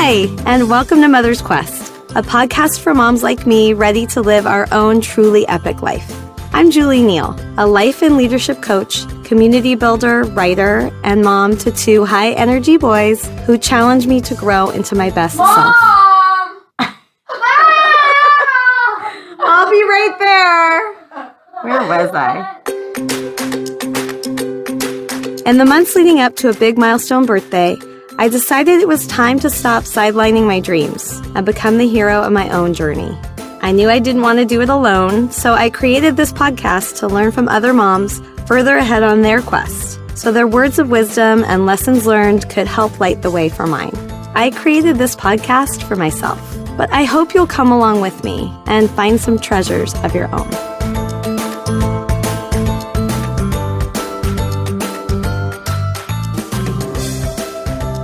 Hi, and welcome to Mother's Quest, a podcast for moms like me ready to live our own truly epic life. I'm Julie Neal, a life and leadership coach, community builder, writer, and mom to two high-energy boys who challenge me to grow into my best self. I'll be right there. Where was I? In the months leading up to a big milestone birthday, I decided it was time to stop sidelining my dreams and become the hero of my own journey. I knew I didn't want to do it alone, so I created this podcast to learn from other moms further ahead on their quest, so their words of wisdom and lessons learned could help light the way for mine. I created this podcast for myself, but I hope you'll come along with me and find some treasures of your own.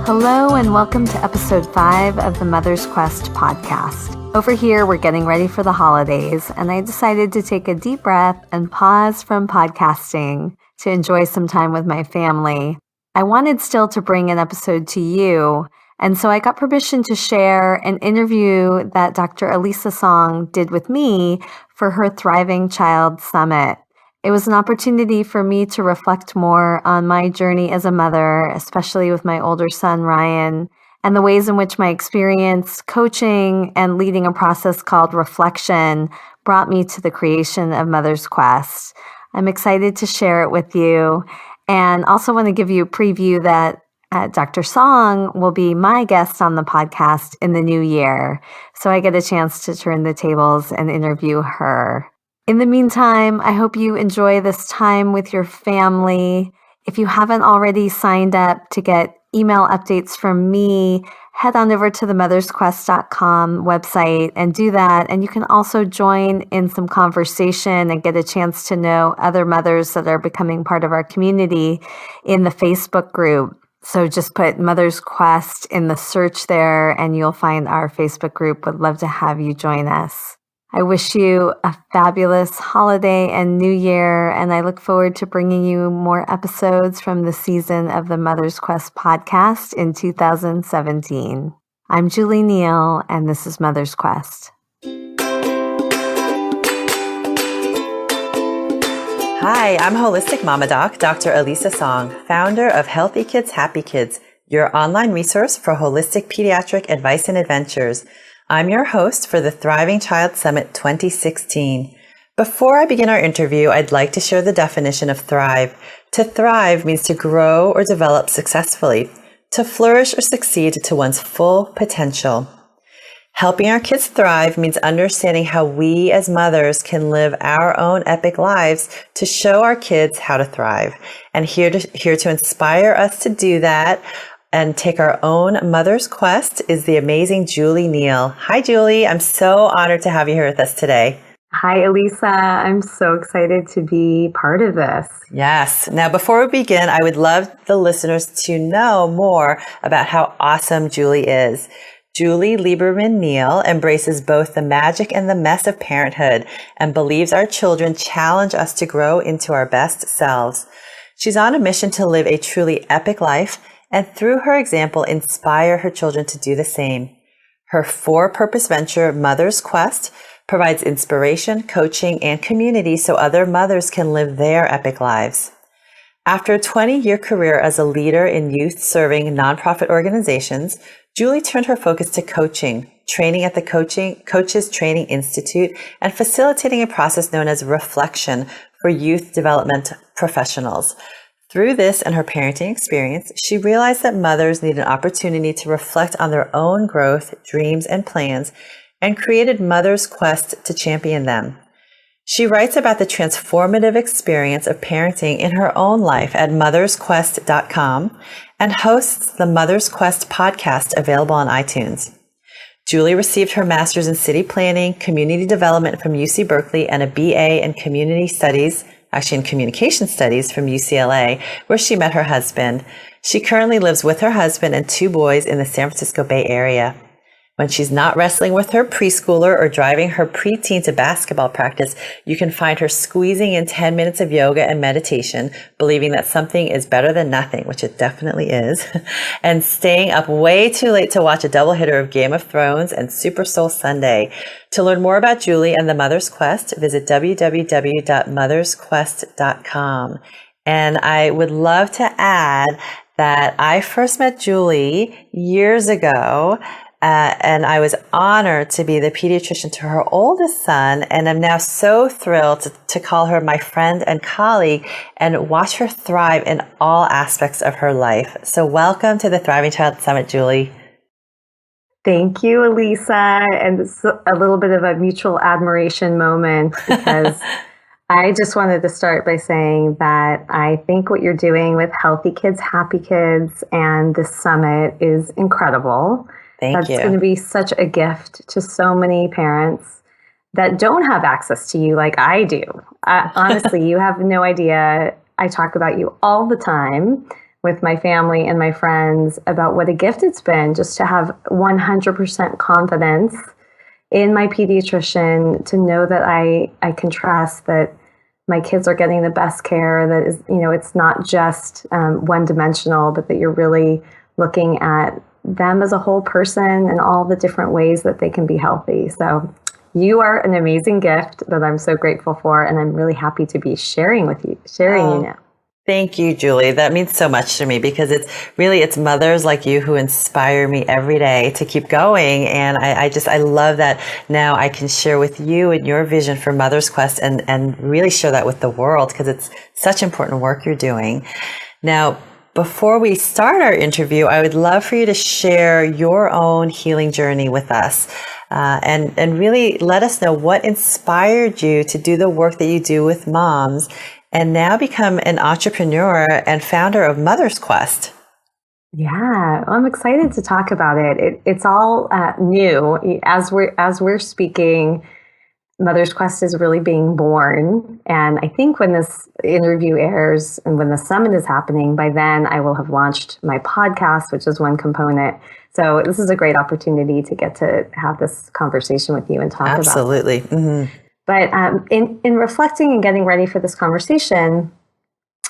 Hello and welcome to episode 5 of the Mother's Quest podcast. Over here, we're getting ready for the holidays, and I decided to take a deep breath and pause from podcasting to enjoy some time with my family. I wanted still to bring an episode to you, and so I got permission to share an interview that Dr. Elisa Song did with me for her Thriving Child Summit. It was an opportunity for me to reflect more on my journey as a mother, especially with my older son, Ryan, and the ways in which my experience coaching and leading a process called reflection brought me to the creation of Mother's Quest. I'm excited to share it with you, and also want to give you a preview that Dr. Song will be my guest on the podcast in the new year, so I get a chance to turn the tables and interview her. In the meantime, I hope you enjoy this time with your family. If you haven't already signed up to get email updates from me, head on over to the mothersquest.com website and do that. And you can also join in some conversation and get a chance to know other mothers that are becoming part of our community in the Facebook group. So just put Mother's Quest in the search there and you'll find our Facebook group. Would love to have you join us. I wish you a fabulous holiday and new year, and I look forward to bringing you more episodes from the season of the Mother's Quest podcast in 2017. I'm Julie Neal, and this is Mother's Quest. Hi, I'm Holistic Mama Doc, Dr. Elisa Song, founder of Healthy Kids, Happy Kids, your online resource for holistic pediatric advice and adventures. I'm your host for the Thriving Child Summit 2016. Before I begin our interview, I'd like to share the definition of thrive. To thrive means to grow or develop successfully, to flourish or succeed to one's full potential. Helping our kids thrive means understanding how we as mothers can live our own epic lives to show our kids how to thrive. And here to inspire us to do that and take our own Mother's Quest is the amazing Julie Neal. Hi, Julie. I'm so honored to have you here with us today. Hi, Elisa. I'm so excited to be part of this. Yes. Now, before we begin, I would love the listeners to know more about how awesome Julie is. Julie Lieberman Neal embraces both the magic and the mess of parenthood and believes our children challenge us to grow into our best selves. She's on a mission to live a truly epic life and through her example, inspire her children to do the same. Her for-purpose venture, Mother's Quest, provides inspiration, coaching, and community so other mothers can live their epic lives. After a 20-year career as a leader in youth-serving nonprofit organizations, Julie turned her focus to coaching, training at the Coaches Training Institute, and facilitating a process known as reflection for youth development professionals. Through this and her parenting experience, she realized that mothers need an opportunity to reflect on their own growth, dreams, and plans, and created Mother's Quest to champion them. She writes about the transformative experience of parenting in her own life at mothersquest.com and hosts the Mother's Quest podcast available on iTunes. Julie received her master's in city planning, community development from UC Berkeley, and a BA in community studies, actually in communication studies from UCLA, where she met her husband. She currently lives with her husband and 2 boys in the San Francisco Bay Area. When she's not wrestling with her preschooler or driving her preteen to basketball practice, you can find her squeezing in 10 minutes of yoga and meditation, believing that something is better than nothing, which it definitely is, and staying up way too late to watch a double hitter of Game of Thrones and Super Soul Sunday. To learn more about Julie and the Mother's Quest, visit www.mothersquest.com. And I would love to add that I first met Julie years ago, and I was honored to be the pediatrician to her oldest son, and I'm now so thrilled to call her my friend and colleague and watch her thrive in all aspects of her life. So welcome to the Thriving Child Summit, Julie. Thank you, Elisa. And it's a little bit of a mutual admiration moment because I just wanted to start by saying that I think what you're doing with Healthy Kids, Happy Kids and this summit is incredible. Thank you. That's going to be such a gift to so many parents that don't have access to you like I do. Honestly, you have no idea. I talk about you all the time with my family and my friends about what a gift it's been just to have 100% confidence in my pediatrician, to know that I can trust that my kids are getting the best care, that is, it's not just one-dimensional, but that you're really looking at them as a whole person and all the different ways that they can be healthy. So you are an amazing gift that I'm so grateful for, and I'm really happy to be sharing you now. Thank you, Julie. That means so much to me because it's mothers like you who inspire me every day to keep going. And I love that now I can share with you and your vision for Mother's Quest and really share that with the world, because it's such important work you're doing. Now, before we start our interview, I would love for you to share your own healing journey with us, and really let us know what inspired you to do the work that you do with moms and now become an entrepreneur and founder of Mother's Quest. Yeah, I'm excited to talk about it. It's all new. As we're speaking, Mother's Quest is really being born. And I think when this interview airs and when the summit is happening, by then I will have launched my podcast, which is one component. So this is a great opportunity to get to have this conversation with you and talk about it. Absolutely. Mm-hmm. But in reflecting and getting ready for this conversation,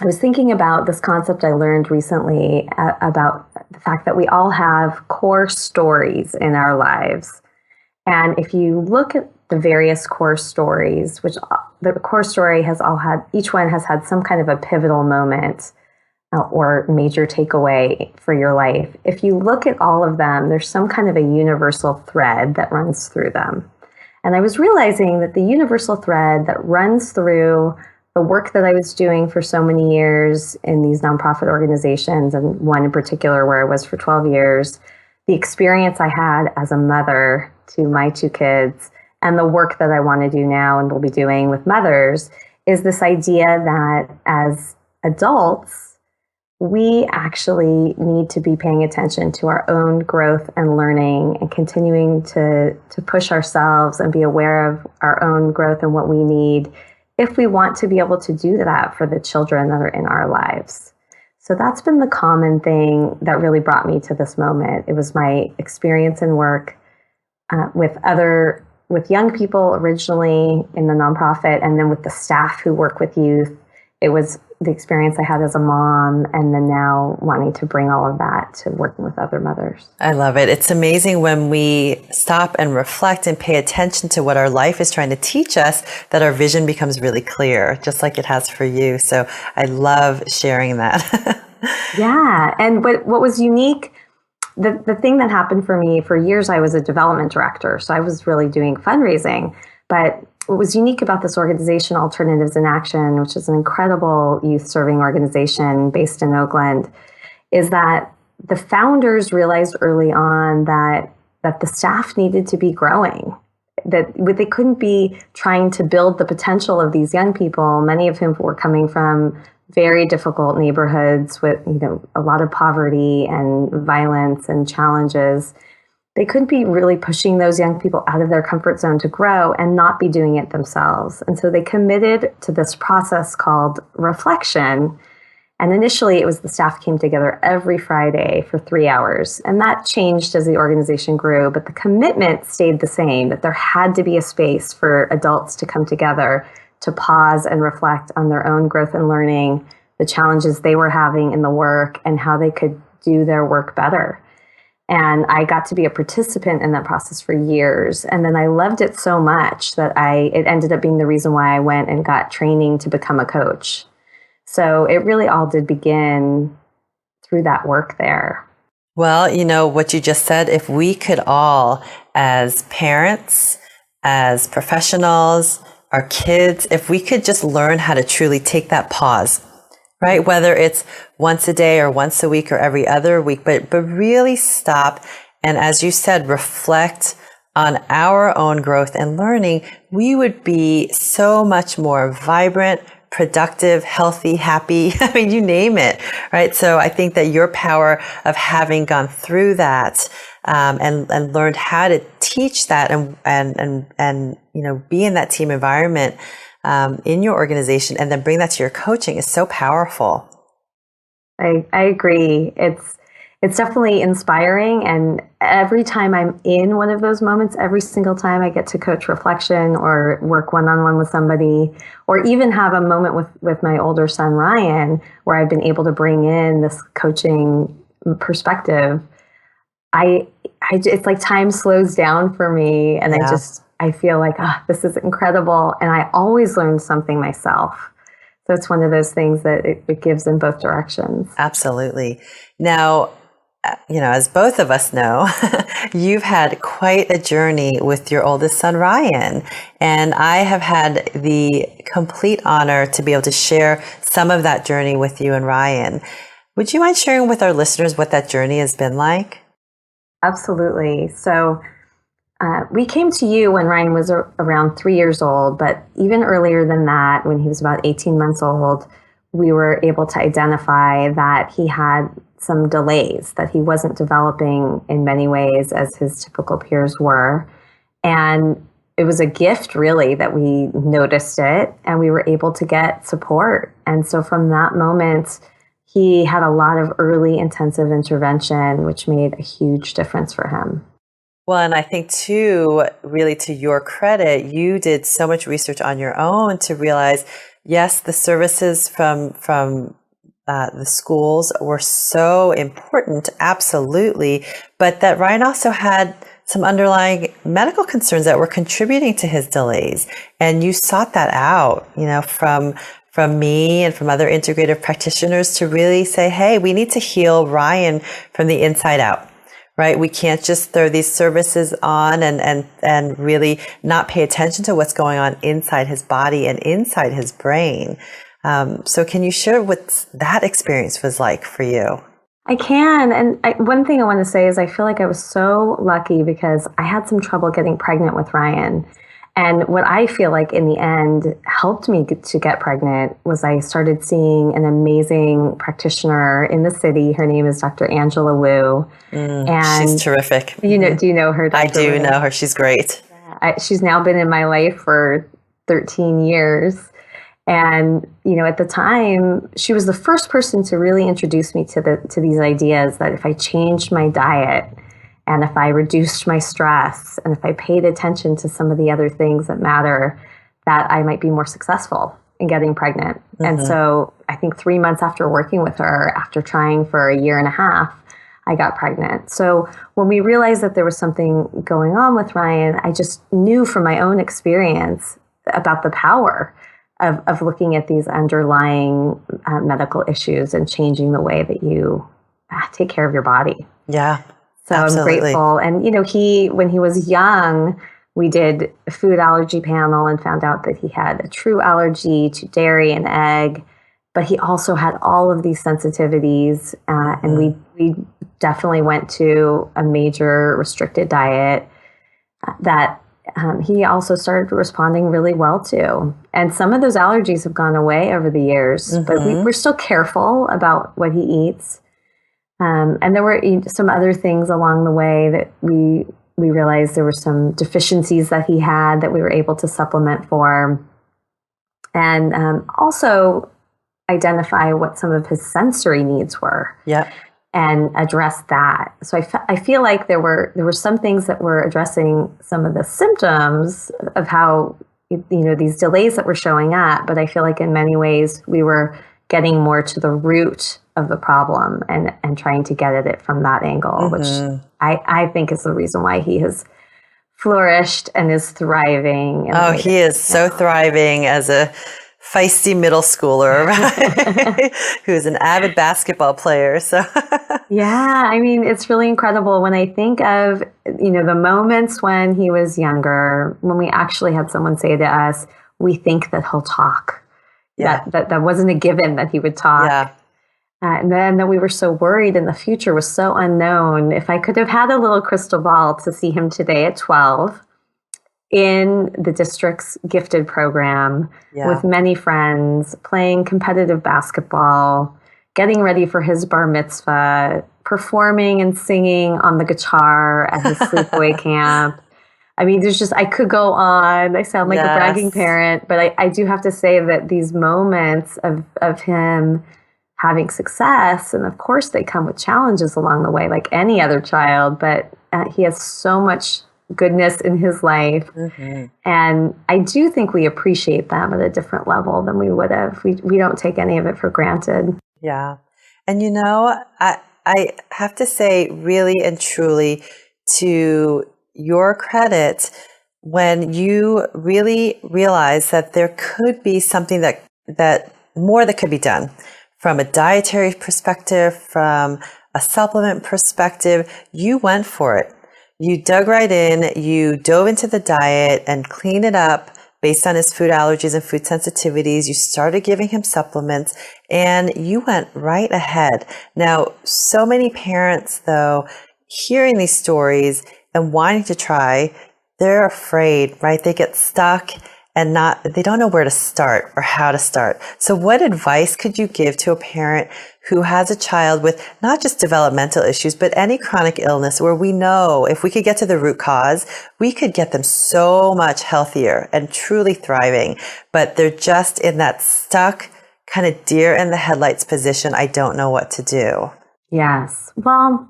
I was thinking about this concept I learned recently about the fact that we all have core stories in our lives. And if you look at the various core stories, which the core story each one has had some kind of a pivotal moment or major takeaway for your life. If you look at all of them, there's some kind of a universal thread that runs through them. And I was realizing that the universal thread that runs through the work that I was doing for so many years in these nonprofit organizations, and one in particular where I was for 12 years, the experience I had as a mother to my two kids, and the work that I want to do now and will be doing with mothers, is this idea that as adults, we actually need to be paying attention to our own growth and learning and continuing to push ourselves and be aware of our own growth and what we need if we want to be able to do that for the children that are in our lives. So that's been the common thing that really brought me to this moment. It was my experience in work with young people originally in the nonprofit, and then with the staff who work with youth. It was the experience I had as a mom, and then now wanting to bring all of that to working with other mothers. I love it. It's amazing when we stop and reflect and pay attention to what our life is trying to teach us, that our vision becomes really clear, just like it has for you. So I love sharing that. Yeah. And what was unique, the thing that happened for me, for years I was a development director, so I was really doing fundraising. But what was unique about this organization, Alternatives in Action, which is an incredible youth-serving organization based in Oakland, is that the founders realized early on that the staff needed to be growing, that they couldn't be trying to build the potential of these young people, many of whom were coming from very difficult neighborhoods with a lot of poverty and violence and challenges. They couldn't be really pushing those young people out of their comfort zone to grow and not be doing it themselves. And so they committed to this process called reflection. And initially, it was the staff came together every Friday for 3 hours. And that changed as the organization grew, but the commitment stayed the same, that there had to be a space for adults to come together to pause and reflect on their own growth and learning, the challenges they were having in the work, and how they could do their work better. And I got to be a participant in that process for years. And then I loved it so much that it ended up being the reason why I went and got training to become a coach. So it really all did begin through that work there. Well, what you just said, if we could all, as parents, as professionals, our kids, if we could just learn how to truly take that pause, right? Whether it's once a day or once a week or every other week, but really stop. And as you said, reflect on our own growth and learning, we would be so much more vibrant, productive, healthy, happy. I mean, you name it, right? So I think that your power of having gone through that, and learned how to teach that and be in that team environment, in your organization, and then bring that to your coaching is so powerful. I agree. It's definitely inspiring. And every time I'm in one of those moments, every single time I get to coach reflection or work one-on-one with somebody, or even have a moment with my older son, Ryan, where I've been able to bring in this coaching perspective, it's like time slows down for me. And Yeah. I feel like, this is incredible. And I always learn something myself. So it's one of those things that it gives in both directions. Absolutely. Now, as both of us know, you've had quite a journey with your oldest son, Ryan. And I have had the complete honor to be able to share some of that journey with you and Ryan. Would you mind sharing with our listeners what that journey has been like? Absolutely. So we came to you when Ryan was around 3 years old, but even earlier than that, when he was about 18 months old, we were able to identify that he had some delays, that he wasn't developing in many ways as his typical peers were. And it was a gift, really, that we noticed it and we were able to get support. And so from that moment, he had a lot of early intensive intervention, which made a huge difference for him. Well, and I think too, really to your credit, you did so much research on your own to realize, yes, the services from the schools were so important, absolutely, but that Ryan also had some underlying medical concerns that were contributing to his delays. And you sought that out, from me and from other integrative practitioners to really say, hey, we need to heal Ryan from the inside out, right? We can't just throw these services on and really not pay attention to what's going on inside his body and inside his brain. So can you share what that experience was like for you? I can. And one thing I want to say is I feel like I was so lucky because I had some trouble getting pregnant with Ryan. And what I feel like in the end helped me to get pregnant was I started seeing an amazing practitioner in the city. Her name is Dr. Angela Wu. And she's terrific. Do you know her? Dr. I do Wu? know her. She's great. She's now been in my life for 13 years. And, at the time, she was the first person to really introduce me to these ideas that if I changed my diet and if I reduced my stress and if I paid attention to some of the other things that matter, that I might be more successful in getting pregnant. Mm-hmm. And so I think 3 months after working with her, after trying for a year and a half, I got pregnant. So when we realized that there was something going on with Ryan, I just knew from my own experience about the power of looking at these underlying medical issues and changing the way that you take care of your body. Yeah, so absolutely. I'm grateful. And, when he was young, we did a food allergy panel and found out that he had a true allergy to dairy and egg, but he also had all of these sensitivities. And we definitely went to a major restricted diet that he also started responding really well to. And some of those allergies have gone away over the years, but we're still careful about what he eats. And there were some other things along the way that we realized there were some deficiencies that he had that we were able to supplement for. And also, identify what some of his sensory needs were. Yeah. And address that. So I feel like there were some things that were addressing some of the symptoms of how, these delays that were showing up. But I feel like in many ways we were getting more to the root of the problem and trying to get at it from that angle, which I think is the reason why he has flourished and is thriving. Oh, he is so thriving as a feisty middle schooler, right? Who's an avid basketball player. So yeah, I mean, it's really incredible when I think of, the moments when he was younger, when we actually had someone say to us, we think that he'll talk. Yeah. That wasn't a given that he would talk. Yeah. And then that we were so worried and the future was so unknown. If I could have had a little crystal ball to see him today at 12, in the district's gifted program with many friends, playing competitive basketball, getting ready for his bar mitzvah, performing and singing on the guitar at his sleepaway camp. I mean, I could go on. I sound like a bragging parent, but I do have to say that these moments of him having success, and of course they come with challenges along the way, like any other child, but he has so much goodness in his life. And I do think we appreciate them at a different level than we would have. We don't take any of it for granted. Yeah. And I have to say really and truly, to your credit, when you really realize that there could be something that more that could be done from a dietary perspective, from a supplement perspective, you went for it. You dug right in, you dove into the diet and cleaned it up based on his food allergies and food sensitivities. You started giving him supplements and you went right ahead. Now, so many parents, though, hearing these stories and wanting to try, they're afraid, right? They get stuck and they don't know where to start or how to start. So what advice could you give to a parent who has a child with not just developmental issues, but any chronic illness where we know if we could get to the root cause, we could get them so much healthier and truly thriving, but they're just in that stuck kind of deer in the headlights position. I don't know what to do. Yes. Well,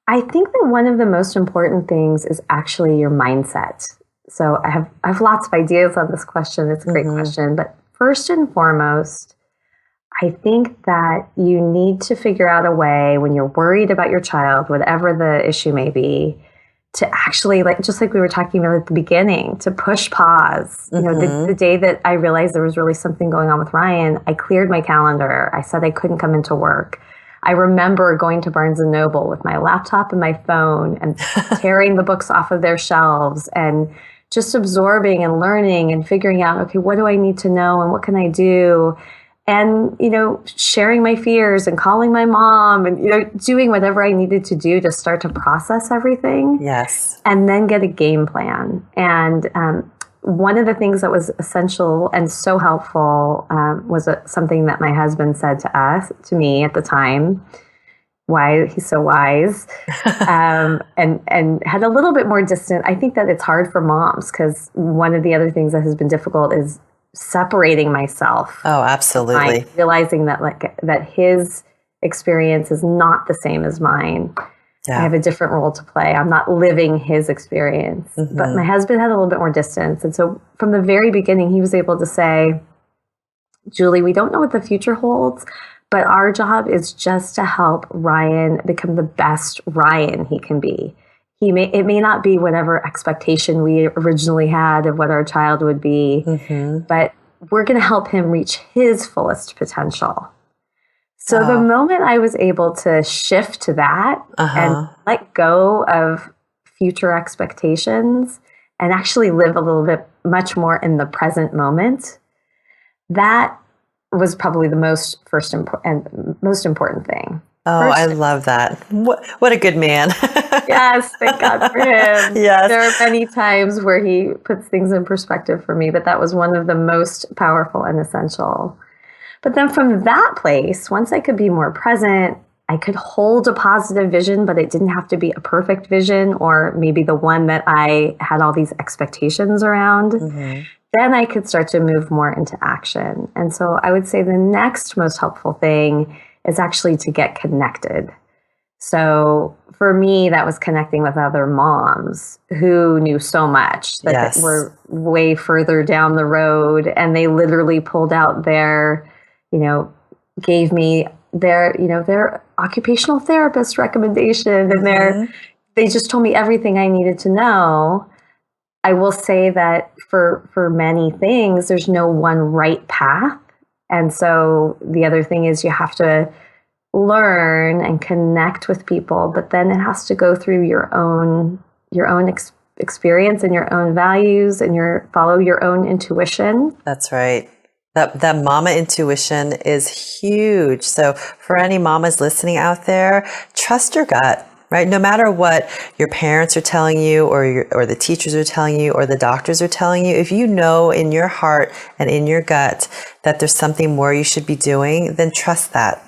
I think that one of the most important things is actually your mindset. So I have lots of ideas on this question. It's a great question. But first and foremost, I think that you need to figure out a way when you're worried about your child, whatever the issue may be, to actually, just like we were talking about at the beginning, to push pause. The day that I realized there was really something going on with Ryan, I cleared my calendar. I said I couldn't come into work. I remember going to Barnes & Noble with my laptop and my phone and tearing the books off of their shelves and just absorbing and learning and figuring out, okay, what do I need to know and what can I do? And, sharing my fears and calling my mom and, doing whatever I needed to do to start to process everything. Yes. And then get a game plan. And one of the things that was essential and so helpful was something that my husband said to me at the time. Why he's so wise, and had a little bit more distant. I think that it's hard for moms because one of the other things that has been difficult is separating myself. Oh, absolutely. Realizing that that his experience is not the same as mine. Yeah. I have a different role to play. I'm not living his experience. But my husband had a little bit more distance. And so from the very beginning, he was able to say, Julie, we don't know what the future holds, but our job is just to help Ryan become the best Ryan he can be. It may not be whatever expectation we originally had of what our child would be, but we're going to help him reach his fullest potential. So the moment I was able to shift to that and let go of future expectations and actually live a little bit much more in the present moment, that was probably the most important thing. Oh, I love that. What a good man. Yes, thank God for him. Yes. There are many times where he puts things in perspective for me, but that was one of the most powerful and essential. But then from that place, once I could be more present, I could hold a positive vision, but it didn't have to be a perfect vision or maybe the one that I had all these expectations around. then I could start to move more into action. And so I would say the next most helpful thing is actually to get connected. So for me, that was connecting with other moms who knew so much that Yes. were way further down the road, and they literally pulled out their, gave me their occupational therapist recommendation, and they just told me everything I needed to know. I will say that for many things, there's no one right path. And so the other thing is you have to learn and connect with people, but then it has to go through your own experience and your own values, and follow your own intuition. That's right. That mama intuition is huge. So for any mamas listening out there, trust your gut, right? No matter what your parents are telling you, or the teachers are telling you, or the doctors are telling you, if you know in your heart and in your gut that there's something more you should be doing, then trust that.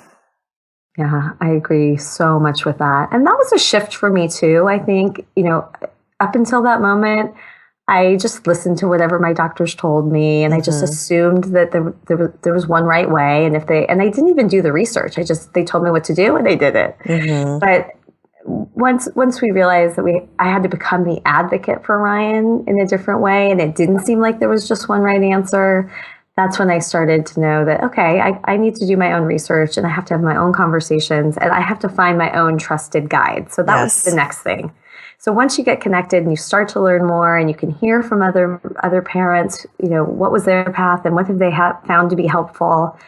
Yeah, I agree so much with that. And that was a shift for me too. I think, up until that moment, I just listened to whatever my doctors told me, and I just assumed that there was one right way. And I didn't even do the research. They told me what to do and they did it. But once we realized that I had to become the advocate for Ryan in a different way, and it didn't seem like there was just one right answer, that's when I started to know that, okay, I need to do my own research, and I have to have my own conversations, and I have to find my own trusted guide. So that was the next thing. So once you get connected and you start to learn more, and you can hear from other parents, what was their path and what have they found to be helpful,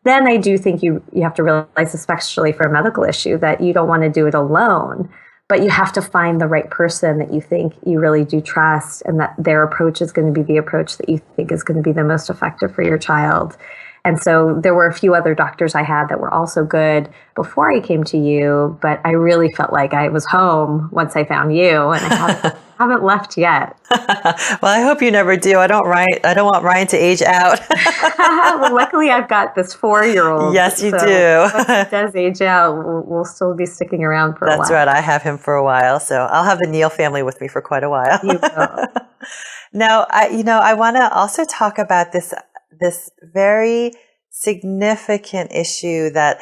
then I do think you have to realize, especially for a medical issue, that you don't want to do it alone, but you have to find the right person that you think you really do trust, and that their approach is going to be the approach that you think is going to be the most effective for your child. And so there were a few other doctors I had that were also good before I came to you, but I really felt like I was home once I found you, and I haven't left yet. Well, I hope you never do. I don't want Ryan to age out. Well, luckily I've got this 4-year-old. Yes, you do. Once he does age out, we'll still be sticking around for a while. That's right. I have him for a while, so I'll have the Neal family with me for quite a while. You will. Now, I want to also talk about this very significant issue that,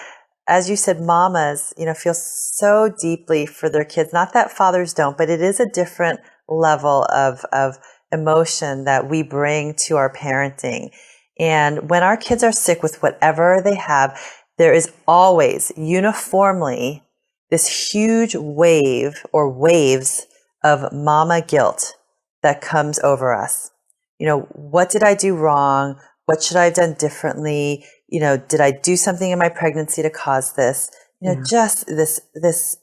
as you said, mamas, feel so deeply for their kids. Not that fathers don't, but it is a different level of emotion that we bring to our parenting. And when our kids are sick with whatever they have, there is always uniformly this huge wave or waves of mama guilt that comes over us. What did I do wrong? What should I have done differently? Did I do something in my pregnancy to cause this? Just this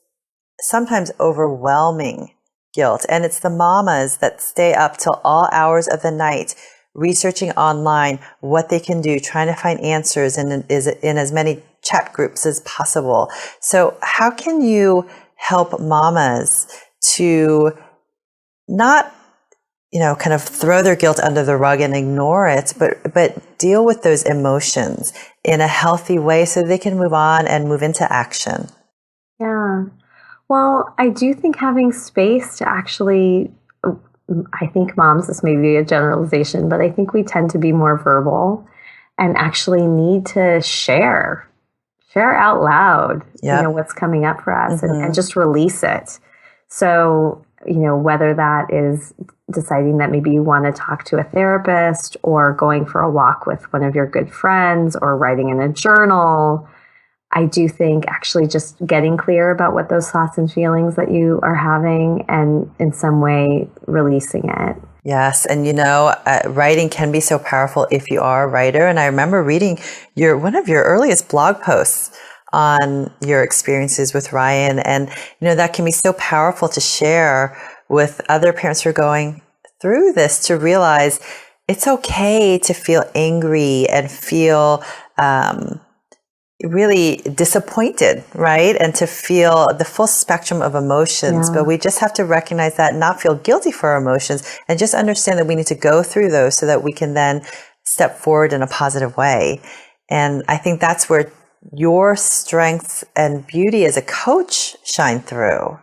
sometimes overwhelming guilt. And it's the mamas that stay up till all hours of the night researching online what they can do, trying to find answers in as many chat groups as possible. So how can you help mamas to not kind of throw their guilt under the rug and ignore it, but deal with those emotions in a healthy way so they can move on and move into action? Yeah. Well, I do think having space to actually, I think moms, this may be a generalization, but I think we tend to be more verbal and actually need to share out loud, what's coming up for us, and just release it. So, whether that is deciding that maybe you want to talk to a therapist, or going for a walk with one of your good friends, or writing in a journal, I do think actually just getting clear about what those thoughts and feelings that you are having, and in some way releasing it. Yes. And writing can be so powerful if you are a writer. And I remember reading one of your earliest blog posts on your experiences with Ryan. And, that can be so powerful to share with other parents who are going through this, to realize it's okay to feel angry and feel really disappointed, right? And to feel the full spectrum of emotions. But we just have to recognize that, not feel guilty for our emotions, and just understand that we need to go through those so that we can then step forward in a positive way. And I think that's where your strengths and beauty as a coach shine through.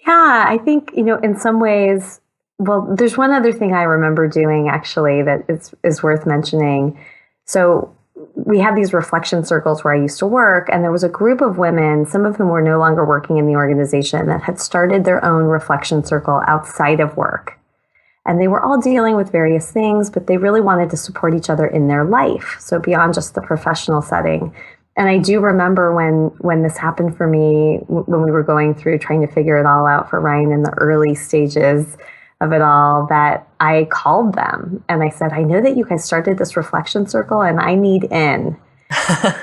Yeah, I think, in some ways, Well, there's one other thing I remember doing actually that is worth mentioning. So we had these reflection circles where I used to work, and there was a group of women, some of whom were no longer working in the organization, that had started their own reflection circle outside of work. And they were all dealing with various things, but they really wanted to support each other in their life. So beyond just the professional setting. And I do remember when this happened for me, when we were going through trying to figure it all out for Ryan in the early stages of it all, that I called them and I said, I know that you guys started this reflection circle and I need in.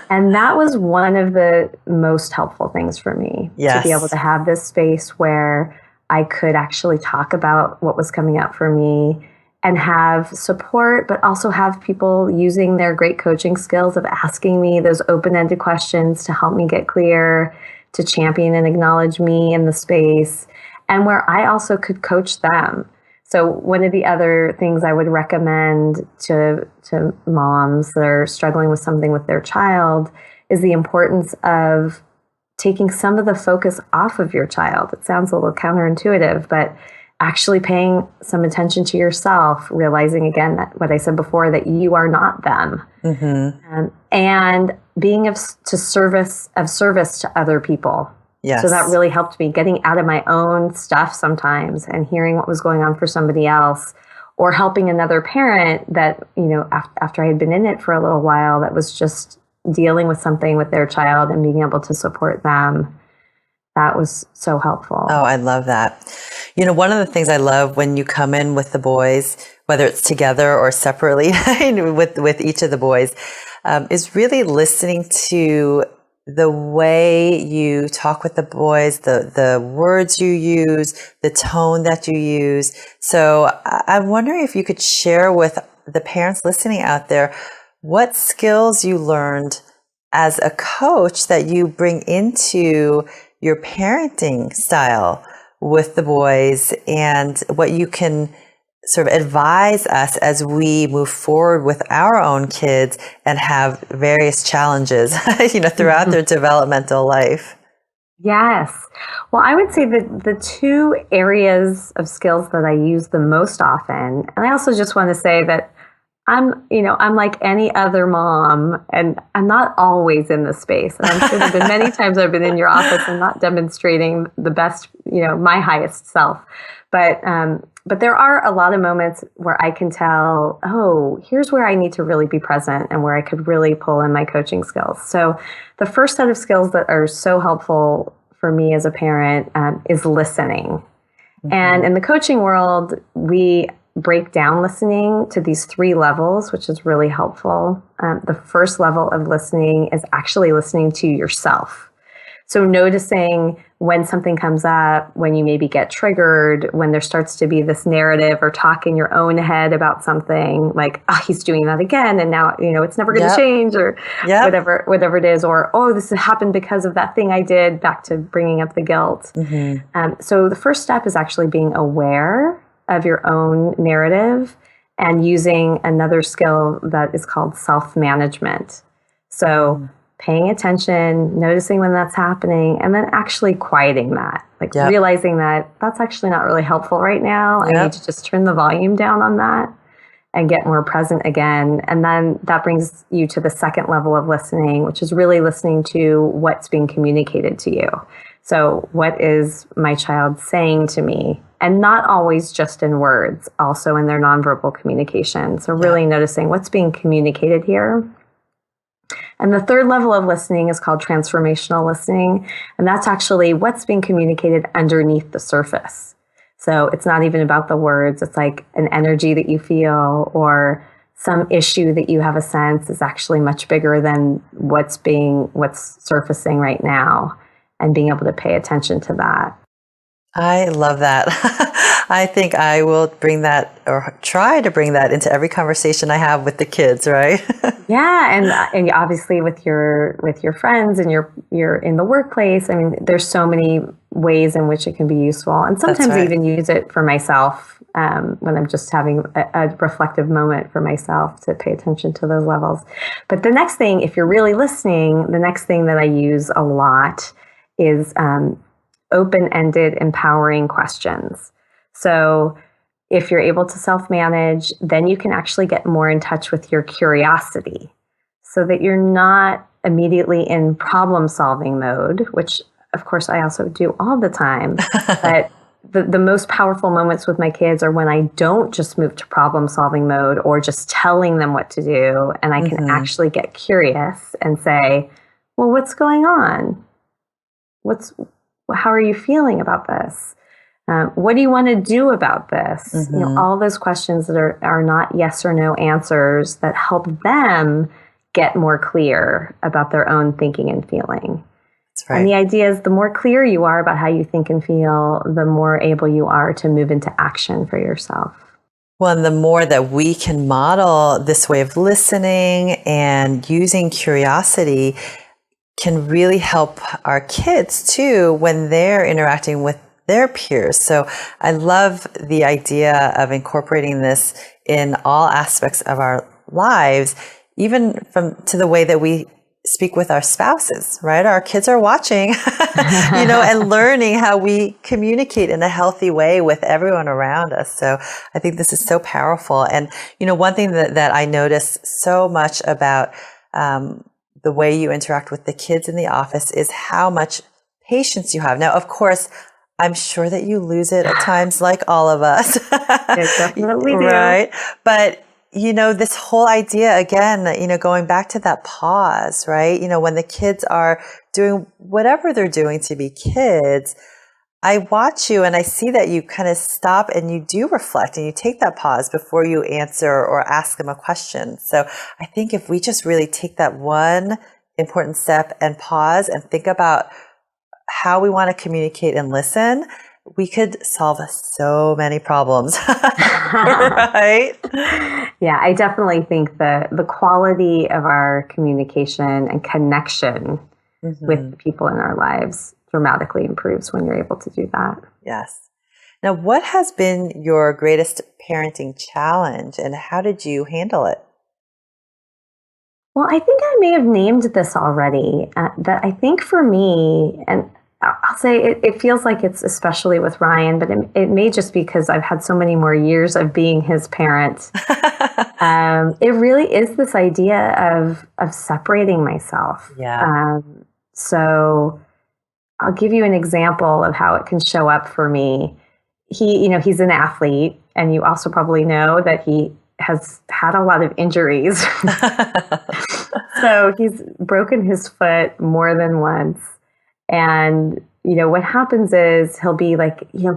And that was one of the most helpful things for me, to be able to have this space where I could actually talk about what was coming up for me and have support, but also have people using their great coaching skills of asking me those open-ended questions to help me get clear, to champion and acknowledge me in the space, and where I also could coach them. So one of the other things I would recommend to moms that are struggling with something with their child is the importance of taking some of the focus off of your child. It sounds a little counterintuitive, but actually paying some attention to yourself, realizing again that what I said before, that you are not them, and being of service to other people. Yes. So that really helped me getting out of my own stuff sometimes and hearing what was going on for somebody else, or helping another parent that, after I had been in it for a little while, that was just dealing with something with their child and being able to support them. That was so helpful. Oh, I love that. One of the things I love when you come in with the boys, whether it's together or separately with each of the boys, is really listening to the way you talk with the boys, the words you use, the tone that you use. So I'm wondering if you could share with the parents listening out there what skills you learned as a coach that you bring into your parenting style with the boys, and what you can sort of advise us as we move forward with our own kids and have various challenges, throughout their developmental life. Yes. Well, I would say that the two areas of skills that I use the most often, and I also just want to say that I'm like any other mom, and I'm not always in the space. And I'm sure there have been many times I've been in your office and not demonstrating the best, my highest self. But there are a lot of moments where I can tell, oh, here's where I need to really be present and where I could really pull in my coaching skills. So the first set of skills that are so helpful for me as a parent is listening. Mm-hmm. And in the coaching world, we break down listening to these 3 levels, which is really helpful. The first level of listening is actually listening to yourself. So noticing when something comes up, when you maybe get triggered, when there starts to be this narrative or talk in your own head about something like, oh, he's doing that again, and now, it's never going to change, or whatever it is, or, oh, this happened because of that thing I did, back to bringing up the guilt. Mm-hmm. So the first step is actually being aware of your own narrative and using another skill that is called self-management. So paying attention, noticing when that's happening, and then actually quieting that, realizing that that's actually not really helpful right now. I need to just turn the volume down on that and get more present again. And then that brings you to the second level of listening, which is really listening to what's being communicated to you. So what is my child saying to me? And not always just in words, also in their nonverbal communication. So really noticing what's being communicated here. And the third level of listening is called transformational listening. And that's actually what's being communicated underneath the surface. So it's not even about the words. It's like an energy that you feel, or some issue that you have a sense is actually much bigger than what's surfacing right now, and being able to pay attention to that. I love that. I think I will bring that, or try to bring that, into every conversation I have with the kids, right? And obviously with your friends, and you're in the workplace. I mean, there's so many ways in which it can be useful, and sometimes I even use it for myself when I'm just having a reflective moment for myself, to pay attention to those levels. But the next thing, if you're really listening, the next thing that I use a lot is open-ended, empowering questions. So, if you're able to self-manage, then you can actually get more in touch with your curiosity so that you're not immediately in problem-solving mode, which of course I also do all the time. But the most powerful moments with my kids are when I don't just move to problem-solving mode or just telling them what to do, and I can actually get curious and say, well, what's going on? How are you feeling about this? What do you want to do about this? You know, all those questions that are not yes or no answers that help them get more clear about their own thinking and feeling. That's right. And the idea is the more clear you are about how you think and feel, the more able you are to move into action for yourself. Well, and the more that we can model this way of listening and using curiosity can really help our kids too when they're interacting with their peers. So I love the idea of incorporating this in all aspects of our lives, even to the way that we speak with our spouses, right? Our kids are watching, and learning how we communicate in a healthy way with everyone around us. So I think this is so powerful. And, one thing that I notice so much about the way you interact with the kids in the office is how much patience you have. Now, of course, I'm sure that you lose it at times, like all of us. It definitely do. Right. But, this whole idea, again, going back to that pause, right? When the kids are doing whatever they're doing to be kids, I watch you and I see that you kind of stop and you do reflect and you take that pause before you answer or ask them a question. So I think if we just really take that one important step and pause and think about how we want to communicate and listen, we could solve so many problems, right? Yeah, I definitely think the quality of our communication and connection with the people in our lives dramatically improves when you're able to do that. Yes. Now, what has been your greatest parenting challenge and how did you handle it? Well, I think I may have named this already. That I think for me, and I'll say it feels like it's especially with Ryan, but it may just be because I've had so many more years of being his parent. It really is this idea of separating myself. Yeah. So I'll give you an example of how it can show up for me. He's an athlete, and you also probably know that he has had a lot of injuries. So he's broken his foot more than once. And, what happens is he'll be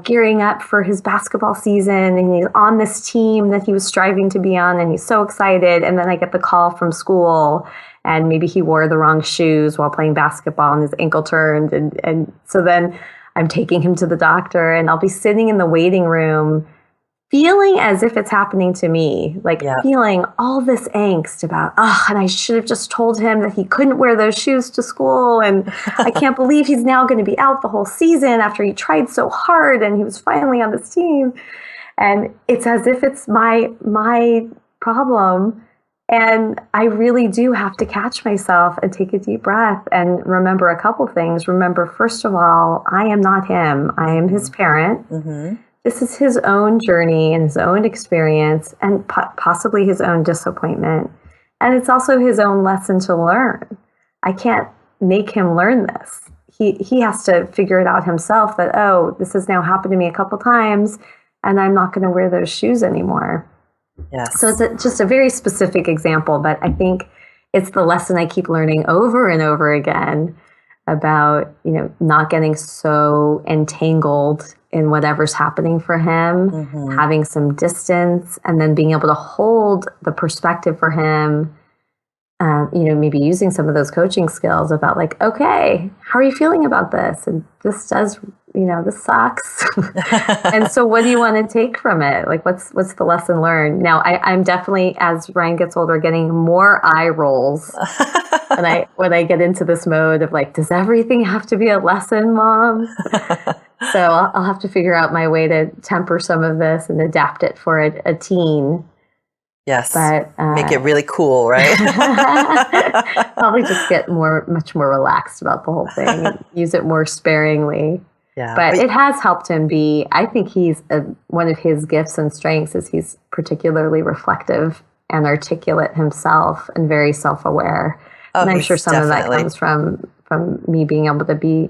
gearing up for his basketball season, and he's on this team that he was striving to be on, and he's so excited. And then I get the call from school, and maybe he wore the wrong shoes while playing basketball and his ankle turned. And so then I'm taking him to the doctor, and I'll be sitting in the waiting room feeling as if it's happening to me, feeling all this angst about, and I should have just told him that he couldn't wear those shoes to school. And I can't believe he's now going to be out the whole season after he tried so hard and he was finally on this team. And it's as if it's my problem. And I really do have to catch myself and take a deep breath and remember a couple things. Remember, first of all, I am not him. I am his parent. Mm-hmm. This is his own journey and his own experience and possibly his own disappointment. And it's also his own lesson to learn. I can't make him learn this. He has to figure it out himself that, this has now happened to me a couple times and I'm not going to wear those shoes anymore. Yes. So it's just a very specific example, but I think it's the lesson I keep learning over and over again about, not getting so entangled in whatever's happening for him, having some distance, and then being able to hold the perspective for him, maybe using some of those coaching skills about okay, how are you feeling about this? And this does, this sucks. And so what do you want to take from it? What's the lesson learned? Now, I'm definitely, as Ryan gets older, getting more eye rolls when I get into this mode of does everything have to be a lesson, Mom? So I'll have to figure out my way to temper some of this and adapt it for a teen. Yes. But make it really cool, right? Probably just get much more relaxed about the whole thing and use it more sparingly. Yeah. But it has helped him be, I think one of his gifts and strengths is he's particularly reflective and articulate himself and very self-aware. And I'm sure some of that comes from me being able to be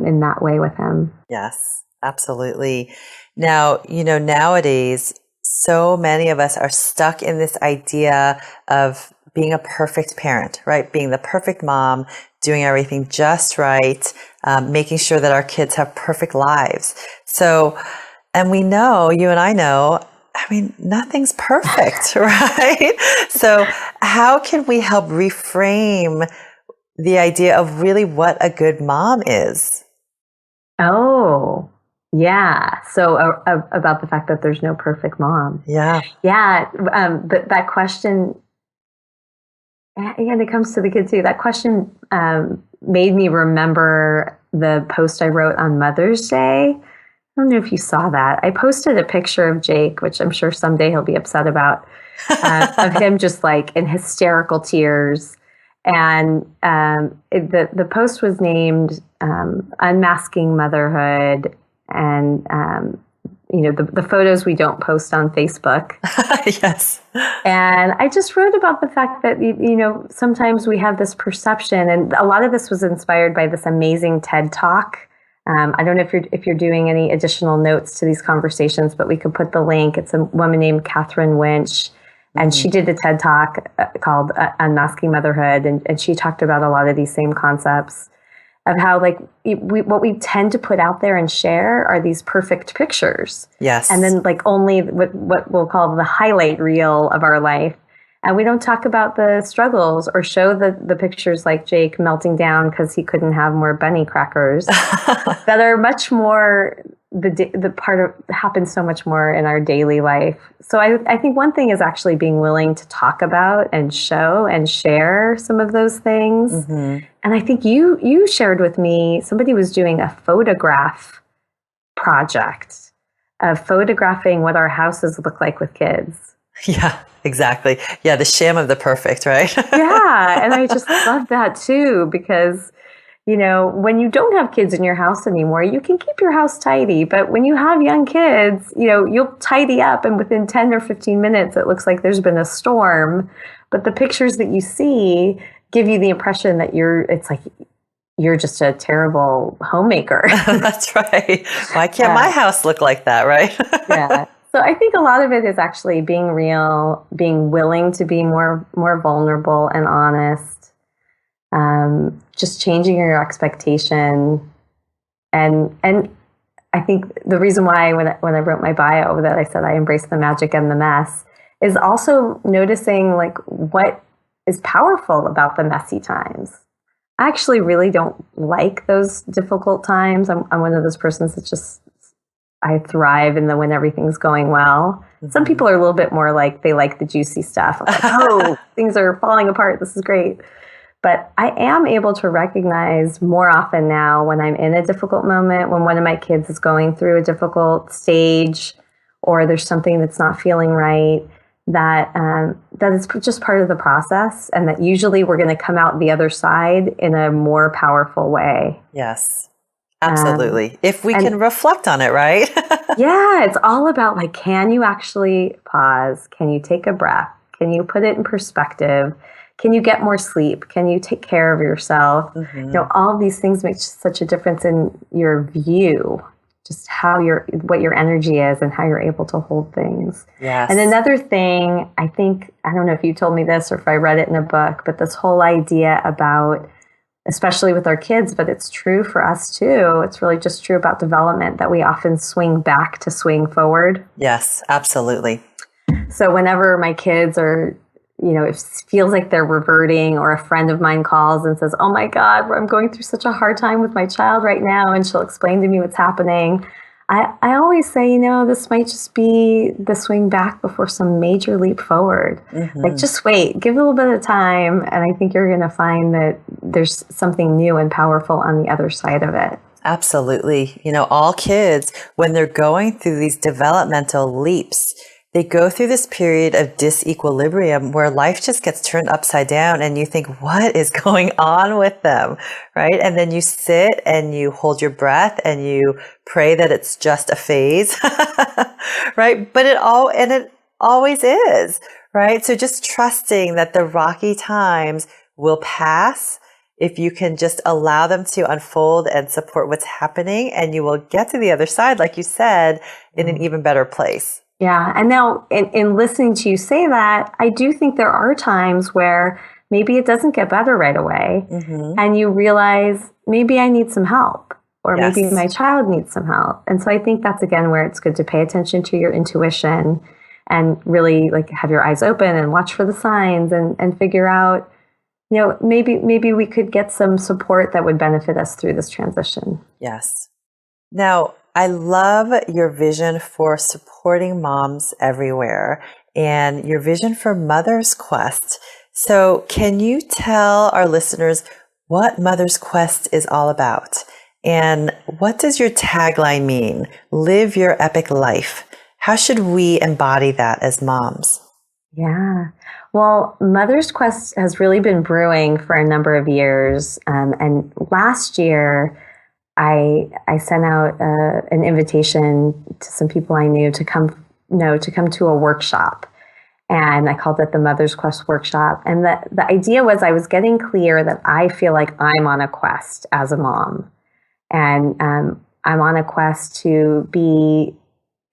in that way with him. Yes, absolutely. Now, nowadays, so many of us are stuck in this idea of being a perfect parent, right? Being the perfect mom, doing everything just right, making sure that our kids have perfect lives. So, and we know, you and I know, nothing's perfect, right? So how can we help reframe the idea of really what a good mom is? Oh, yeah. So about the fact that there's no perfect mom. Yeah. Yeah. But that question, and it comes to the kids too, that question made me remember the post I wrote on Mother's Day. I don't know if you saw that. I posted a picture of Jake, which I'm sure someday he'll be upset about, of him just like in hysterical tears. And the post was named Unmasking Motherhood. And, the photos we don't post on Facebook. Yes. And I just wrote about the fact that, sometimes we have this perception, and a lot of this was inspired by this amazing TED Talk. I don't know if you're doing any additional notes to these conversations, but we could put the link. It's a woman named Catherine Winch, and she did a TED Talk called Unmasking Motherhood, and she talked about a lot of these same concepts of how what we tend to put out there and share are these perfect pictures. Yes. And then only what we'll call the highlight reel of our life. And we don't talk about the struggles or show the pictures like Jake melting down because he couldn't have more bunny crackers that are much more, the part of happens so much more in our daily life. So I think one thing is actually being willing to talk about and show and share some of those things. Mm-hmm. And I think you shared with me, somebody was doing a photograph project of photographing what our houses look like with kids. Yeah, exactly. Yeah, the sham of the perfect, right? Yeah, and I just love that too, because, when you don't have kids in your house anymore, you can keep your house tidy. But when you have young kids, you'll tidy up and within 10 or 15 minutes, it looks like there's been a storm. But the pictures that you see give you the impression that you're just a terrible homemaker. That's right. Why can't my house look like that, right? Yeah. So I think a lot of it is actually being real, being willing to be more vulnerable and honest, just changing your expectation. And I think the reason why when I wrote my bio that I said I embrace the magic and the mess is also noticing what is powerful about the messy times. I actually really don't like those difficult times. I'm one of those persons that just, I thrive in when everything's going well. Mm-hmm. Some people are a little bit more they like the juicy stuff. Oh, things are falling apart. This is great. But I am able to recognize more often now when I'm in a difficult moment, when one of my kids is going through a difficult stage or there's something that's not feeling right, that is just part of the process, and that usually we're going to come out the other side in a more powerful way. Yes, absolutely. If we can reflect on it, right? Yeah, it's all about can you actually pause? Can you take a breath? Can you put it in perspective? Can you get more sleep? Can you take care of yourself? Mm-hmm. All of these things make such a difference in your view, just what your energy is and how you're able to hold things. Yes. And another thing, I don't know if you told me this or if I read it in a book, but this whole idea about, especially with our kids, but it's true for us too. It's really just true about development that we often swing back to swing forward. Yes, absolutely. So whenever my kids are, it feels like they're reverting, or a friend of mine calls and says, oh my God, I'm going through such a hard time with my child right now, and she'll explain to me what's happening. I always say, this might just be the swing back before some major leap forward. Mm-hmm. Just wait, give it a little bit of time, and I think you're going to find that there's something new and powerful on the other side of it. Absolutely. All kids, when they're going through these developmental leaps, they go through this period of disequilibrium where life just gets turned upside down and you think, what is going on with them? Right. And then you sit and you hold your breath and you pray that it's just a phase. Right. But it always is. Right. So just trusting that the rocky times will pass if you can just allow them to unfold and support what's happening, and you will get to the other side, like you said, in an even better place. Yeah. And now in listening to you say that, I do think there are times where maybe it doesn't get better right away. Mm-hmm. And you realize maybe I need some help, or Yes. maybe my child needs some help. And so I think that's again where it's good to pay attention to your intuition and really like have your eyes open and watch for the signs and figure out, you know, maybe we could get some support that would benefit us through this transition. Yes. Now, I love your vision for supporting moms everywhere and your vision for Mother's Quest. So can you tell our listeners what Mother's Quest is all about? And what does your tagline mean? Live your epic life. How should we embody that as moms? Yeah. Well, Mother's Quest has really been brewing for a number of years. And last year, I sent out an invitation to some people I knew to come to a workshop. And I called it the Mother's Quest Workshop. And the idea was I was getting clear that I feel like I'm on a quest as a mom. And I'm on a quest to be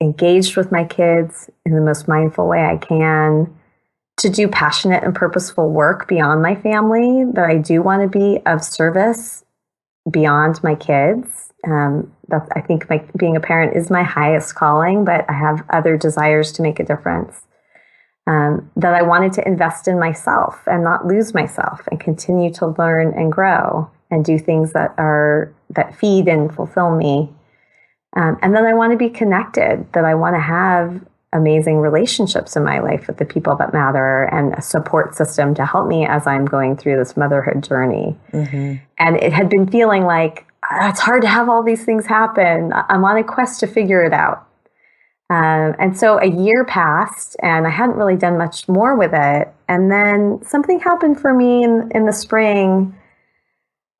engaged with my kids in the most mindful way I can, to do passionate and purposeful work beyond my family, that I do want to be of service beyond my kids. I think being a parent is my highest calling, but I have other desires to make a difference. That I wanted to invest in myself and not lose myself and continue to learn and grow and do things that feed and fulfill me. And then I want to be connected, that I want to have amazing relationships in my life with the people that matter and a support system to help me as I'm going through this motherhood journey. Mm-hmm. And it had been feeling like it's hard to have all these things happen. I'm on a quest to figure it out. And so a year passed and I hadn't really done much more with it. And then something happened for me in the spring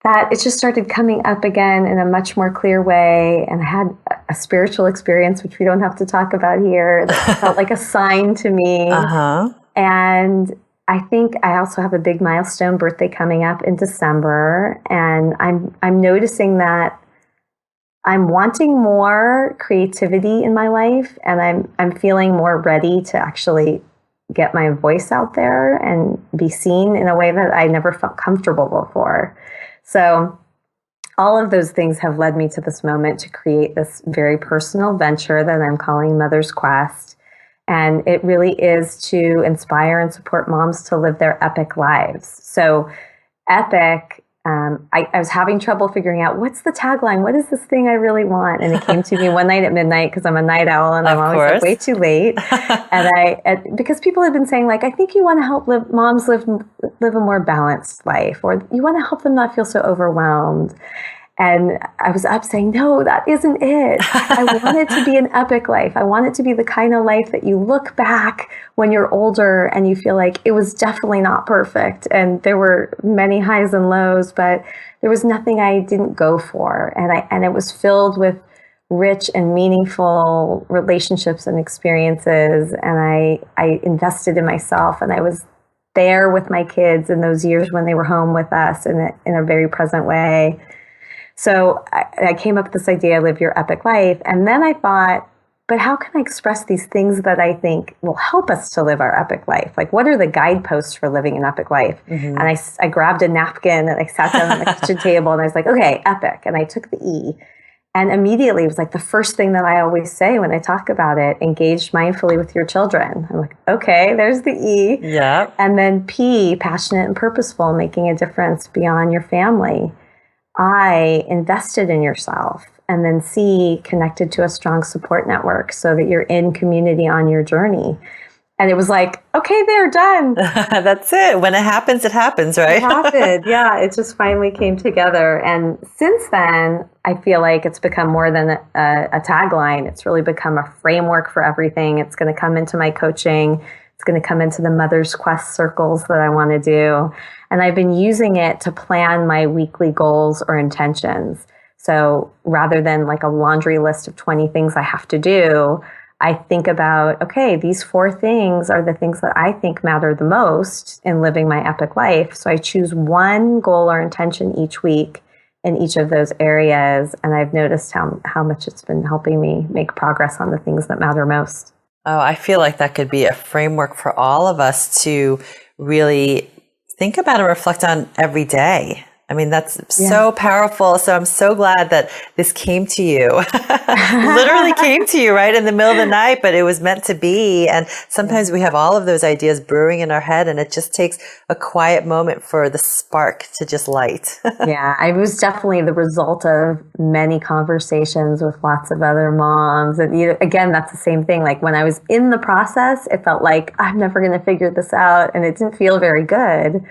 that it just started coming up again in a much more clear way. And I had a spiritual experience, which we don't have to talk about here, that felt like a sign to me. Uh-huh. And I think I also have a big milestone birthday coming up in December. And I'm noticing that I'm wanting more creativity in my life. And I'm feeling more ready to actually get my voice out there and be seen in a way that I never felt comfortable before. So all of those things have led me to this moment to create this very personal venture that I'm calling Mother's Quest. And it really is to inspire and support moms to live their epic lives. So epic, I was having trouble figuring out what's the tagline? What is this thing I really want? And it came to me one night at midnight because I'm a night owl and I'm always up way too late. And because people have been saying like, I think you want to help moms live a more balanced life, or you want to help them not feel so overwhelmed. And I was up saying, no, that isn't it. I want it to be an epic life. I want it to be the kind of life that you look back when you're older and you feel like it was definitely not perfect. And there were many highs and lows, but there was nothing I didn't go for. And it was filled with rich and meaningful relationships and experiences. And I invested in myself, and I was there with my kids in those years when they were home with us in a very present way. So I came up with this idea, live your epic life. And then I thought, but how can I express these things that I think will help us to live our epic life? Like, what are the guideposts for living an epic life? Mm-hmm. And I grabbed a napkin and I sat down at the kitchen table and I was like, okay, epic. And I took the E. And immediately it was like the first thing that I always say when I talk about it, engage mindfully with your children. I'm like, okay, there's the E. Yeah. And then P, passionate and purposeful, making a difference beyond your family. I, invested in yourself. And then C, connected to a strong support network so that you're in community on your journey. And it was like, okay, they're done. That's it. When it happens, right? It happened. Yeah, it just finally came together. And since then, I feel like it's become more than a tagline. It's really become a framework for everything. It's going to come into my coaching. It's going to come into the Mother's Quest circles that I want to do. And I've been using it to plan my weekly goals or intentions. So rather than like a laundry list of 20 things I have to do, I think about, okay, these 4 things are the things that I think matter the most in living my epic life. So I choose one goal or intention each week in each of those areas. And I've noticed how much it's been helping me make progress on the things that matter most. Oh, I feel like that could be a framework for all of us to really think about and reflect on every day. I mean, that's so powerful. So I'm so glad that this came to you, literally came to you right in the middle of the night, but it was meant to be. And sometimes we have all of those ideas brewing in our head, and it just takes a quiet moment for the spark to just light. Yeah, it was definitely the result of many conversations with lots of other moms. And again, that's the same thing. Like when I was in the process, it felt like I'm never going to figure this out. And it didn't feel very good.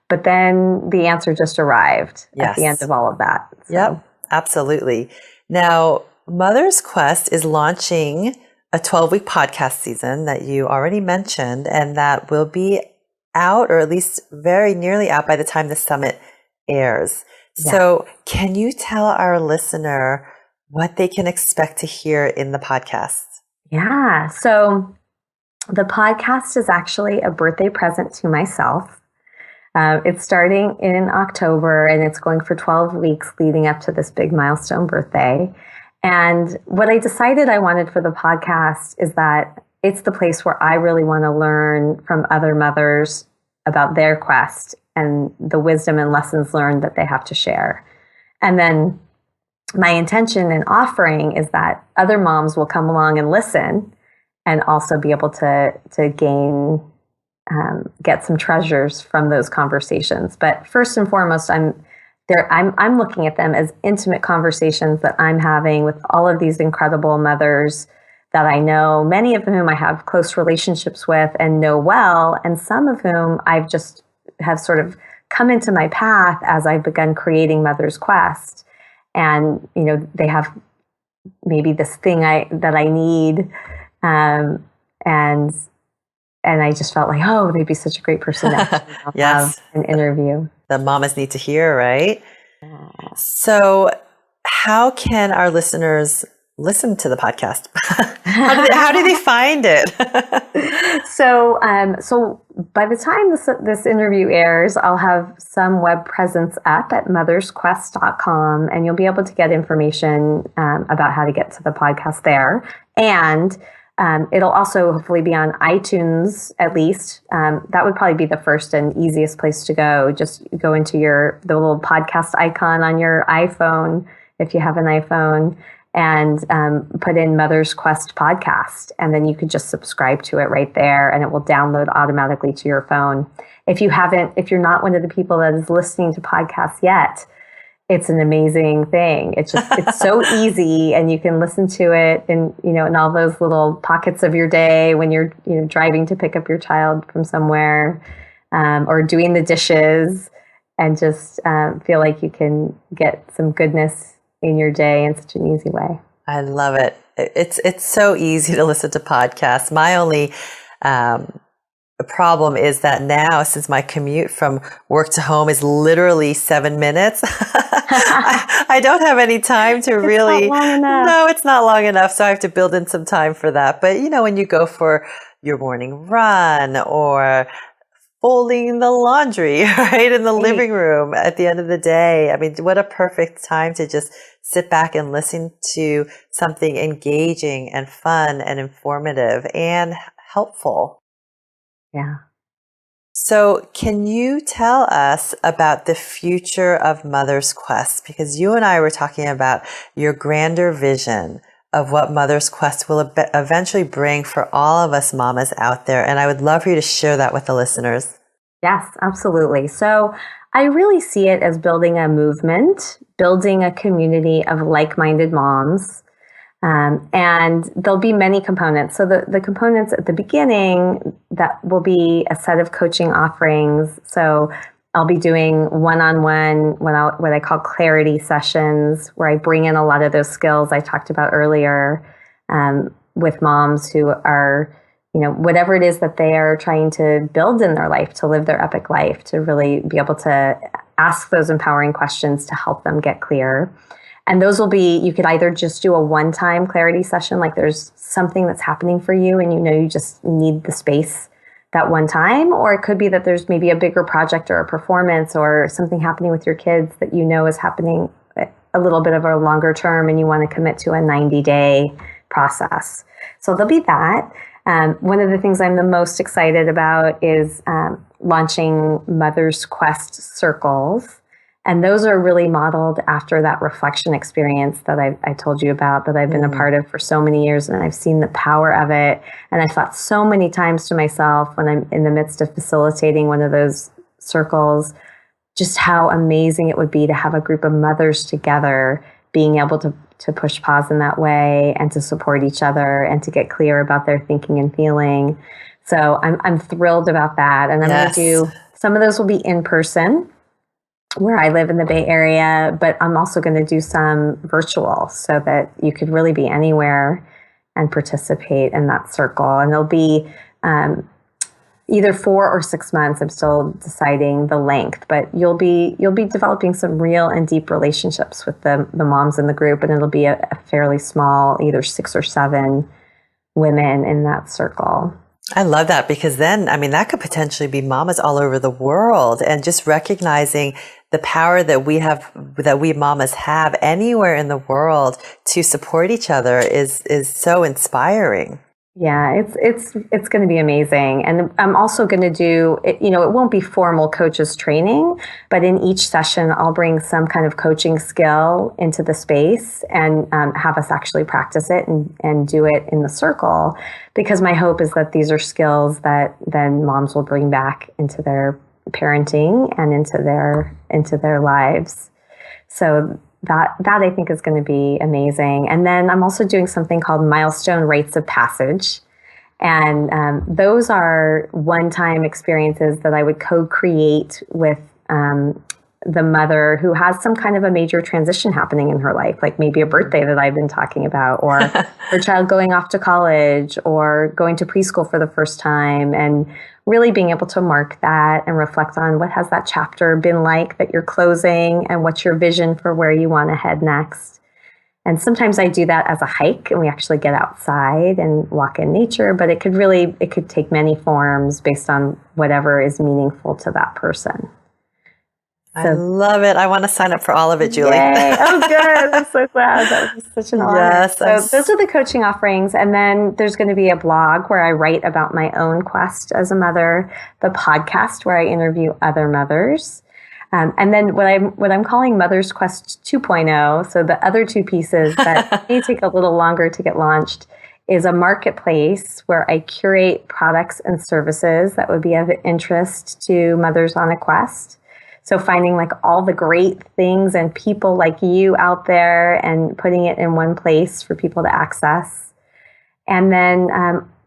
But then the answer just arrived at the end of all of that. So. Yep, absolutely. Now, Mother's Quest is launching a 12-week podcast season that you already mentioned, and that will be out, or at least very nearly out, by the time the summit airs. Yeah. So can you tell our listener what they can expect to hear in the podcast? Yeah. So the podcast is actually a birthday present to myself. It's starting in October, and it's going for 12 weeks leading up to this big milestone birthday. And what I decided I wanted for the podcast is that it's the place where I really want to learn from other mothers about their quest and the wisdom and lessons learned that they have to share. And then my intention in offering is that other moms will come along and listen and also be able to gain get some treasures from those conversations. But first and foremost, I'm looking at them as intimate conversations that I'm having with all of these incredible mothers that I know, many of whom I have close relationships with and know well, and some of whom I've just have sort of come into my path as I've begun creating Mother's Quest. And, they have maybe this thing that I need, and I just felt like, oh, they'd be such a great person to have an interview. The mamas need to hear, right? So how can our listeners listen to the podcast? How do they find it? So by the time this interview airs, I'll have some web presence up at mothersquest.com, and you'll be able to get information about how to get to the podcast there. And it'll also hopefully be on iTunes, at least. That would probably be the first and easiest place to go. Just go into the little podcast icon on your iPhone, if you have an iPhone, and put in Mother's Quest podcast. And then you could just subscribe to it right there, and it will download automatically to your phone. If you're not one of the people that is listening to podcasts yet, it's an amazing thing. It's so easy, and you can listen to it in all those little pockets of your day when you're driving to pick up your child from somewhere, or doing the dishes, and just feel like you can get some goodness in your day in such an easy way. I love it. It's so easy to listen to podcasts. My only the problem is that now, since my commute from work to home is literally 7 minutes, I don't have any time to really. No, it's not long enough. So I have to build in some time for that. But when you go for your morning run or folding the laundry, right, in the living room at the end of the day, I mean, what a perfect time to just sit back and listen to something engaging and fun and informative and helpful. Yeah. So can you tell us about the future of Mother's Quest? Because you and I were talking about your grander vision of what Mother's Quest will eventually bring for all of us mamas out there. And I would love for you to share that with the listeners. Yes, absolutely. So I really see it as building a movement, building a community of like-minded moms, And there'll be many components. So the components at the beginning, that will be a set of coaching offerings. So I'll be doing one-on-one, what I call clarity sessions, where I bring in a lot of those skills I talked about earlier, with moms who are, whatever it is that they are trying to build in their life, to live their epic life, to really be able to ask those empowering questions to help them get clear. And those will be, you could either just do a one-time clarity session, like there's something that's happening for you and you just need the space that one time, or it could be that there's maybe a bigger project or a performance or something happening with your kids that is happening a little bit of a longer term and you want to commit to a 90-day process. So there'll be that. One of the things I'm the most excited about is launching Mother's Quest circles. And those are really modeled after that reflection experience that I told you about, that I've been a part of for so many years, and I've seen the power of it. And I've thought so many times to myself when I'm in the midst of facilitating one of those circles, just how amazing it would be to have a group of mothers together, being able to push pause in that way and to support each other and to get clear about their thinking and feeling. So I'm thrilled about that. And I'm going to do, some of those will be in person, where I live in the Bay Area, but I'm also going to do some virtual so that you could really be anywhere and participate in that circle. And there'll be either 4 or 6 months. I'm still deciding the length, but you'll be developing some real and deep relationships with the moms in the group, and it'll be a fairly small, either 6 or 7 women in that circle. I love that, because then, that could potentially be mamas all over the world, and just recognizing the power that we mamas have anywhere in the world to support each other is so inspiring. Yeah, it's going to be amazing. And I'm also going to do, it won't be formal coaches training, but in each session, I'll bring some kind of coaching skill into the space and have us actually practice it and do it in the circle, because my hope is that these are skills that then moms will bring back into their parenting and into their lives. So that I think is going to be amazing. And then I'm also doing something called milestone rites of passage. And those are one-time experiences that I would co-create with the mother who has some kind of a major transition happening in her life, like maybe a birthday that I've been talking about, or her child going off to college or going to preschool for the first time, and really being able to mark that and reflect on what has that chapter been like that you're closing, and what's your vision for where you want to head next. And sometimes I do that as a hike, and we actually get outside and walk in nature, but it could take many forms based on whatever is meaningful to that person. I love it. I want to sign up for all of it, Julie. Yay. Oh, good. I'm so glad. That was such an honor. Yes. So those are the coaching offerings. And then there's going to be a blog where I write about my own quest as a mother, the podcast where I interview other mothers. And then what I'm calling Mother's Quest 2.0, so the other 2 pieces that may take a little longer to get launched, is a marketplace where I curate products and services that would be of interest to mothers on a quest. So finding like all the great things and people like you out there and putting it in one place for people to access. And then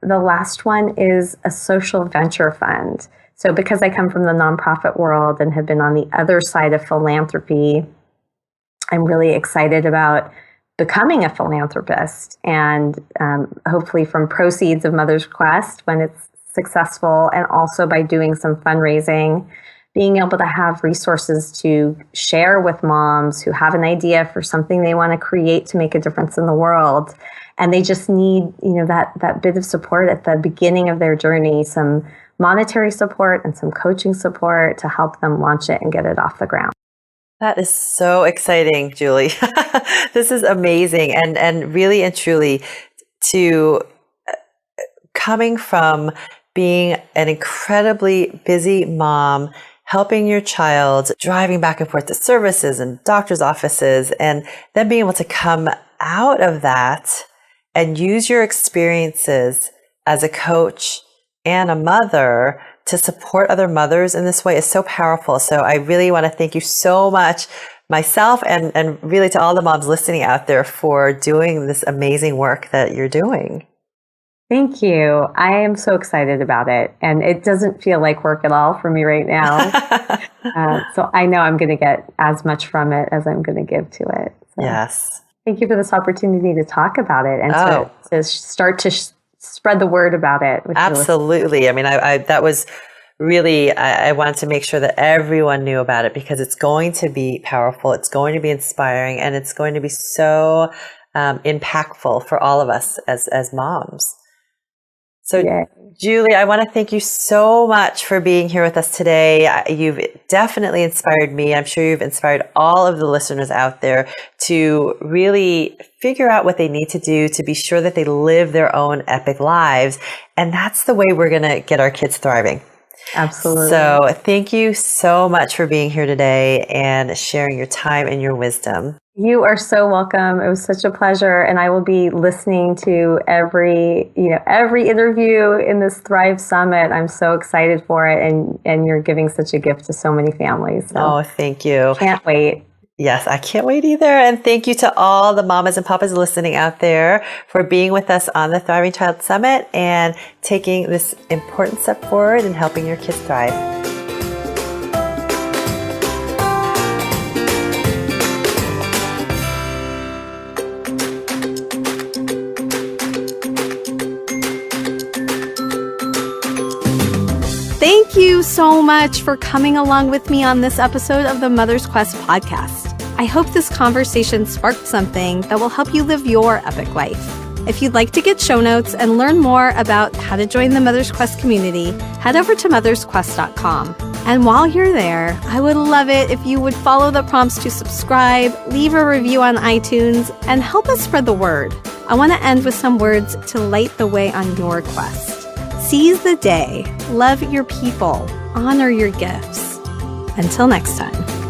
the last one is a social venture fund. So because I come from the nonprofit world and have been on the other side of philanthropy, I'm really excited about becoming a philanthropist, and hopefully from proceeds of Mother's Quest when it's successful, and also by doing some fundraising, being able to have resources to share with moms who have an idea for something they want to create to make a difference in the world. And they just need, that bit of support at the beginning of their journey, some monetary support and some coaching support to help them launch it and get it off the ground. That is so exciting, Julie. This is amazing. And really and truly, to coming from being an incredibly busy mom, helping your child, driving back and forth to services and doctor's offices, and then being able to come out of that and use your experiences as a coach and a mother to support other mothers in this way is so powerful. So I really want to thank you so much myself and really to all the moms listening out there for doing this amazing work that you're doing. Thank you. I am so excited about it. And it doesn't feel like work at all for me right now. So I know I'm going to get as much from it as I'm going to give to it. So Yes. thank you for this opportunity to talk about it and to start to spread the word about it. Absolutely. I mean, I that was really, I wanted to make sure that everyone knew about it because it's going to be powerful. It's going to be inspiring, and it's going to be so impactful for all of us as moms. So, Julie, I want to thank you so much for being here with us today. You've definitely inspired me. I'm sure you've inspired all of the listeners out there to really figure out what they need to do to be sure that they live their own epic lives. And that's the way we're going to get our kids thriving. Absolutely. So thank you so much for being here today and sharing your time and your wisdom. You are so welcome. It was such a pleasure. And I will be listening to every interview in this Thrive Summit. I'm so excited for it. And you're giving such a gift to so many families. So oh, thank you. Can't wait. Yes, I can't wait either. And thank you to all the mamas and papas listening out there for being with us on the Thriving Child Summit and taking this important step forward in helping your kids thrive. Thank you so much for coming along with me on this episode of the Mother's Quest podcast. I hope this conversation sparked something that will help you live your epic life. If you'd like to get show notes and learn more about how to join the Mother's Quest community, head over to mothersquest.com. And while you're there, I would love it if you would follow the prompts to subscribe, leave a review on iTunes, and help us spread the word. I want to end with some words to light the way on your quest. Seize the day, love your people, honor your gifts. Until next time.